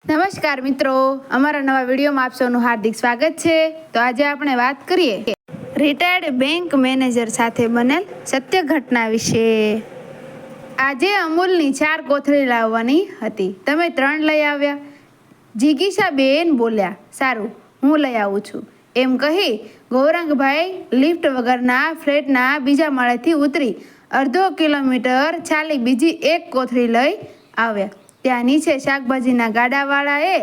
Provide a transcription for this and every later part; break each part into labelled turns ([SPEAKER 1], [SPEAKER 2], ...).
[SPEAKER 1] નમસ્કાર મિત્રો, અમારા નવા વિડીયોમાં આપ સૌનું હાર્દિક સ્વાગત છે। તો આજે આપણે વાત કરીએ રિટાયર્ડ બેંક મેનેજર સાથે બનેલ સત્ય ઘટના વિશે। આજે અમૂલની 4 કોથળી લાવવાની હતી, તમે 3 લઈ આવ્યા। જીગીશાબેન બોલ્યા, સારું હું લઈ આવું છું, એમ કહી ગૌરાંગભાઈ લિફ્ટ વગરના ફ્લેટના બીજા માળેથી ઉતરી અડધો કિલોમીટર ચાલી બીજી એક કોથળી લઈ આવ્યા। ત્યાં નીચે શાકભાજીના ગાડાવાળાએ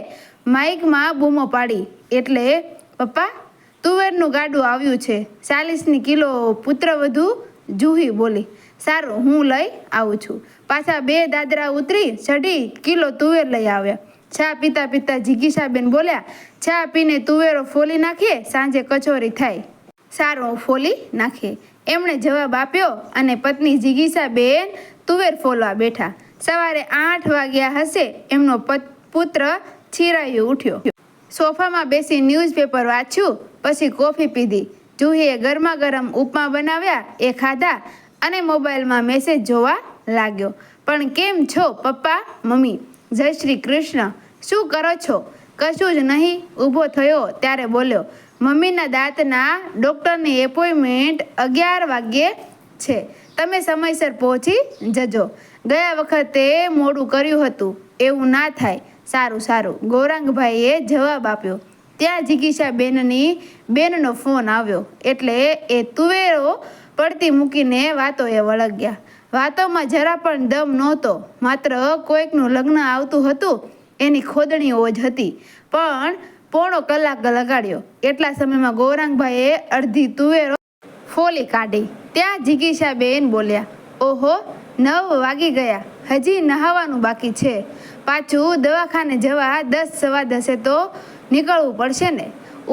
[SPEAKER 1] માઇકમાં બૂમો પાડી, એટલે પપ્પા તુવેરનું ગાડું આવ્યું છે, 40ની કિલો પુત્રવધુ જુહી બોલી, સારું હું લઈ આવું છું। પાછા 2 દાદરા ઉતરી ચઢી કિલો તુવેર લઈ આવ્યા। ચા પીતા પીતા જીગીશાબેન બોલ્યા, ચા પીને તુવેરો ફોલી નાખીએ, સાંજે કચોરી થાય। સારું ફોલી નાખીએ, એમણે જવાબ આપ્યો અને પત્ની જીગીશાબેન તુવેર ફોલવા બેઠા। સવારે 8 વાગ્યા હશે, એમનો પુત્ર છીરાયું ઉઠ્યો, સોફામાં બેસી ન્યૂઝપેપર વાંચ્યું, પછી કોફી પીધી। જુહીએ ગરમા ગરમ ઉપમા બનાવ્યા, એ ખાધા અને મોબાઈલમાં મેસેજ જોવા લાગ્યો। પણ કેમ છો પપ્પા મમ્મી, જય શ્રી કૃષ્ણ, શું કરો છો? કશું જ નહીં, ઊભો થયો ત્યારે બોલ્યો, મમ્મીના દાંતના ડૉક્ટરની એપોઇન્ટમેન્ટ 11 વાગ્યે છે, તમે સમયસર પહોંચી જજો, ગયા વખતે મોડું કર્યું હતું, એવું ના થાય। સારું સારું, ગૌરાંગભાઈએ જવાબ આપ્યો। ત્યાં જીગીશાબેનની બેનનો ફોન આવ્યો, એટલે એ તુવેરો પડતી મૂકીને વાતોએ વળગ્યા। વાતોમાં જરા પણ દમ નહોતો, માત્ર કોઈકનું લગ્ન આવતું હતું એની ખોદણીઓ જ હતી, પણ પોણો કલાક લગાડ્યો। એટલા સમયમાં ગૌરાંગભાઈએ અડધી તુવેરો ફોલી કાઢી। ત્યાં જીગીશાબેન બોલ્યા, ઓહો 9 વાગી ગયા, હજી નહાવાનું બાકી છે, પાછું દવાખાને જવા 10 સવા 10 તો નીકળવું પડશે ને,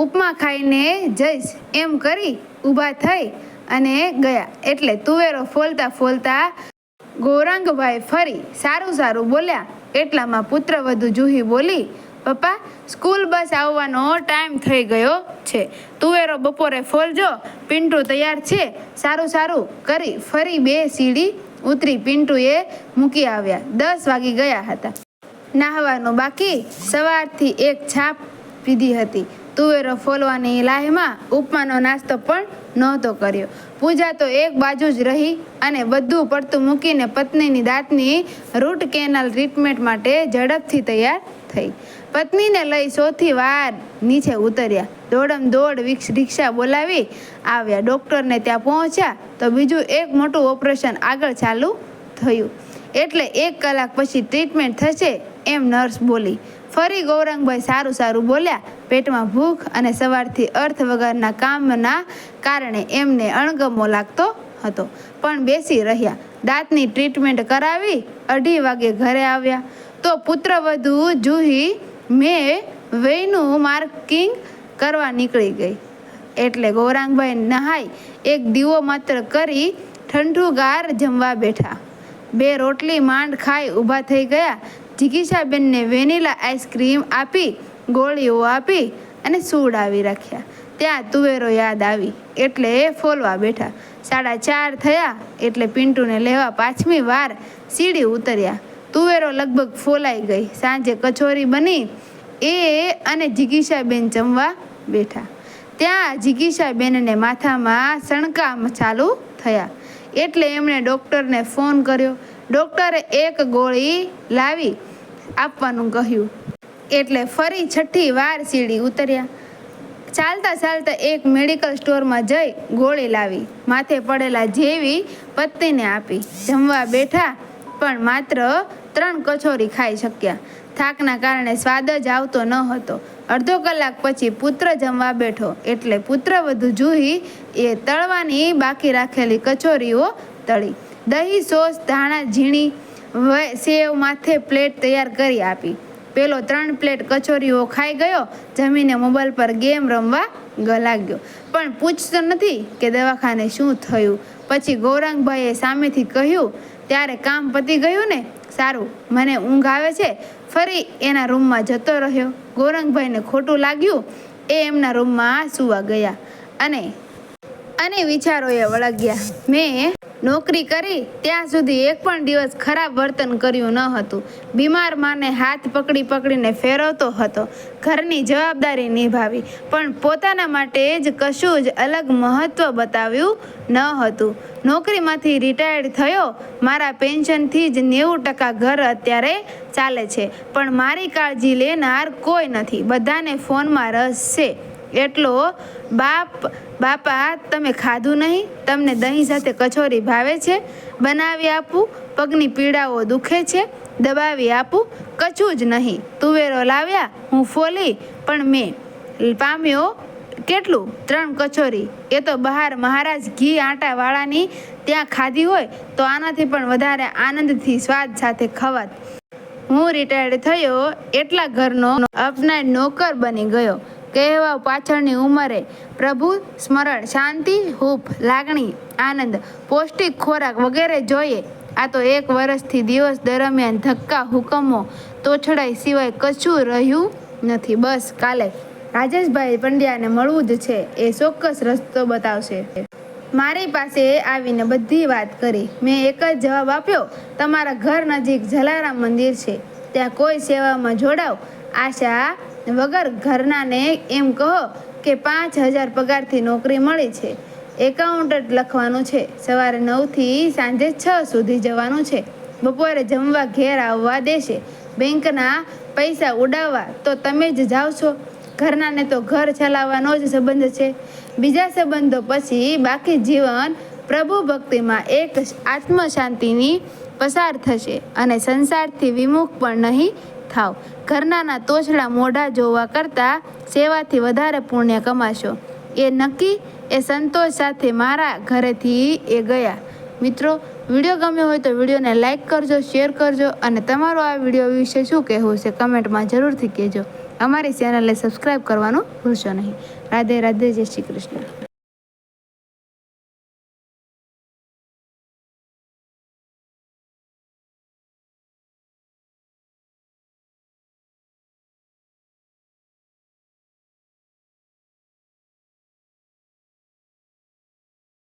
[SPEAKER 1] ઉપમા ખાઈને જઈશ, એમ કરી ઊભા થઈ અને ગયા। એટલે તુવેરો ફોલતા ફોલતા ગૌરાંગભાઈ ફરી સારું સારું બોલ્યા। એટલામાં પુત્રવધુ જુહી બોલી, પપ્પા સ્કૂલ બસ આવવાનો ટાઈમ થઈ ગયો છે, તુવેરો બપોરે ફોલજો, પિન્ટુ તૈયાર છે। સારું સારું કરી ફરી 2 સીડી ઉતરી પિન્ટુએ મૂકી આવ્યા। 10 વાગી ગયા હતા, નાહવાનું બાકી, સવારથી એક છાપ પીધી હતી, તુવેરો ફોલવાની લાહીમાં ઉપમાનો નાસ્તો પણ નહોતો કર્યો। પૂજા તો એક બાજુ જ રહી અને બધું પડતું મૂકીને પત્નીની દાંતની રૂટ કેનાલ ટ્રીટમેન્ટ માટે ઝડપથી તૈયાર થઈ। પત્નીને લઈ સૌથી વાર નીચે ઉતર્યા, દોડમ દોડ રિક્ષા બોલાવી આવ્યા। ડૉક્ટરને ત્યાં પહોંચ્યા તો બીજું એક મોટું ઓપરેશન આગળ ચાલુ થયું, એટલે 1 કલાક પછી ટ્રીટમેન્ટ થશે, એમ નર્સ બોલી। ફરી ગૌરાંગભાઈ સારું સારું બોલ્યા। પેટમાં ભૂખ અને સવારથી અર્થ વગરના કામના કારણે એમને અણગમો લાગતો હતો, પણ બેસી રહ્યા। દાંતની ટ્રીટમેન્ટ કરાવી 2:30 વાગે ઘરે આવ્યા તો પુત્રવધુ જુહી મેં વયનું માર્કિંગ કરવા નીકળી ગઈ, એટલે ગૌરાંગભાઈ નહાઈ એક દીવો માત્ર કરી ઠંઠુગાર જમવા બેઠા। 2 રોટલી માંડ ખાઈ ઊભા થઈ ગયા। જીગીશાબેનને વેનીલા આઈસ્ક્રીમ આપી, ગોળીઓ આપી અને સુવડાવી રાખ્યા। ત્યાં તુવેરો યાદ આવી, એટલે ફોલવા બેઠા। 4:30 થયા એટલે પિન્ટુને લેવા 5મી વાર સીડી ઉતર્યા। તુવેરો લગભગ ફોલાઈ ગઈ, સાંજે કચોરી બની, એ અને જીગીશાબેન જમવા બેઠા। ત્યાં જીગીશાબેનને માથામાં સણકા ચાલુ થયા, એટલે એમણે ડૉક્ટરને ફોન કર્યો। ડૉક્ટરે એક ગોળી લાવી આપવાનું કહ્યું, એટલે ફરી 6ઠ્ઠી વાર સીડી ઉતર્યા। ચાલતા ચાલતા એક મેડિકલ સ્ટોરમાં જઈ ગોળી લાવી, માથે પડેલા જેવી પત્નીને આપી, જમવા બેઠા પણ માત્ર 3 કચોરી ખાઈ શક્યા। થાકના કારણે સ્વાદ જ આવતો ન હતો। અડધો કલાક પછી પુત્ર જમવા બેઠો, એટલે પુત્રવધુ જુહી એ તળવાની બાકી રાખેલી કચોરીઓ તળી, દહીં સોસ ધાણા ઝીણી સેવ માથે પ્લેટ તૈયાર કરી આપી। પેલો 3 પ્લેટ કચોરીઓ ખાઈ ગયો, જમીને મોબાઈલ પર ગેમ રમવા લાગ્યો, પણ પૂછતો નથી કે દવાખાને શું થયું। પછી ગૌરાંગભાઈએ સામેથી કહ્યું, ત્યારે કામ પતી ગયું ને, સારું મને ઊંઘ આવે છે, ફરી એના રૂમમાં જતો રહ્યો। ગૌરાંગભાઈને ખોટું લાગ્યું, એ એમના રૂમમાં સૂવા ગયા અને વિચારોએ વળગ્યા। મેં નોકરી કરી ત્યાં સુધી એક પણ દિવસ ખરાબ વર્તન કર્યું ન હતું. બીમાર માને હાથ પકડી પકડીને ફેરવતો હતો. ઘરની જવાબદારી નિભાવી, પણ પોતાના માટે જ કશું જ અલગ મહત્વ બતાવ્યું ન હતું. નોકરીમાંથી રિટાયર્ડ થયો. મારા પેન્શનથી જ 90% ઘર અત્યારે ચાલે છે, પણ મારી કાળજી લેનાર કોઈ નથી. બધાને ફોનમાં રસ છે. એટલો બાપા તમે ખાધું નહીં? તમને દહીં સાથે કચોરી ભાવે છે? બનાવી આપું? પગની પીડાઓ દુખે છે? દબાવી આપું? કશું જ નહીં. તુવેરો લાવ્યા? હું ફોલી, પણ મેં પામ્યો કેટલું? 3 કચોરી. એ તો બહાર મહારાજ ઘી આટાવાળાની ત્યાં ખાધી હોય તો આનાથી પણ વધારે આનંદથી સ્વાદ સાથે ખવાત. હું રિટાયર્ડ થયો એટલા ઘરનો અપના નોકર બની ગયો. કહેવા પાછળની ઉંમરે પ્રભુ સ્મરણ, શાંતિ, હૂંફ, લાગણી, આનંદ, પૌષ્ટિક ખોરાક વગેરે જોઈએ. આ તો 1 વર્ષથી દિવસ દરમિયાન ધક્કા હુકમો તોછડાઈ સિવાય કશું રહ્યું નથી. બસ કાલે રાજેશભાઈ પંડ્યાને મળવું જ છે. એ ચોક્કસ રસ્તો બતાવશે. મારી પાસે આવીને બધી વાત કરી. મેં એક જ જવાબ આપ્યો, તમારા ઘર નજીક જલારામ મંદિર છે, ત્યાં કોઈ સેવામાં જોડાવ. આશા વગર ઘરનાને એમ કહો કે 5,000 પગારથી નોકરી મળી છે. એકાઉન્ટન્ટ લખવાનું છે. સવારે 9થી સાંજે 6 સુધી જવાનું છે. બપોરે જમવા ઘેર આવવા દેશે. બેંકના પૈસા ઉડાવવા તો તમે જ જાઓ છો. ઘરનાને તો ઘર ચલાવવાનો જ સંબંધ છે. બીજા સંબંધો પછી બાકી જીવન પ્રભુ ભક્તિમાં એક આત્મશાંતિની પસાર થશે અને સંસારથી વિમુખ પણ નહીં થાવ. ઘરનાના તોછડા મોઢા જોવા કરતાં સેવાથી વધારે પુણ્ય કમાશો. એ નક્કી. એ સંતોષ સાથે મારા ઘરેથી એ ગયા. મિત્રો, વિડીયો ગમ્યો હોય તો વિડીયોને લાઇક કરજો, શેર કરજો અને તમારું આ વિડીયો વિશે શું કહેવું છે કમેન્ટમાં જરૂરથી કહેજો. અમારી ચેનલને સબસ્ક્રાઈબ કરવાનું ભૂલશો નહીં. રાધે રાધે, જય શ્રી કૃષ્ણ.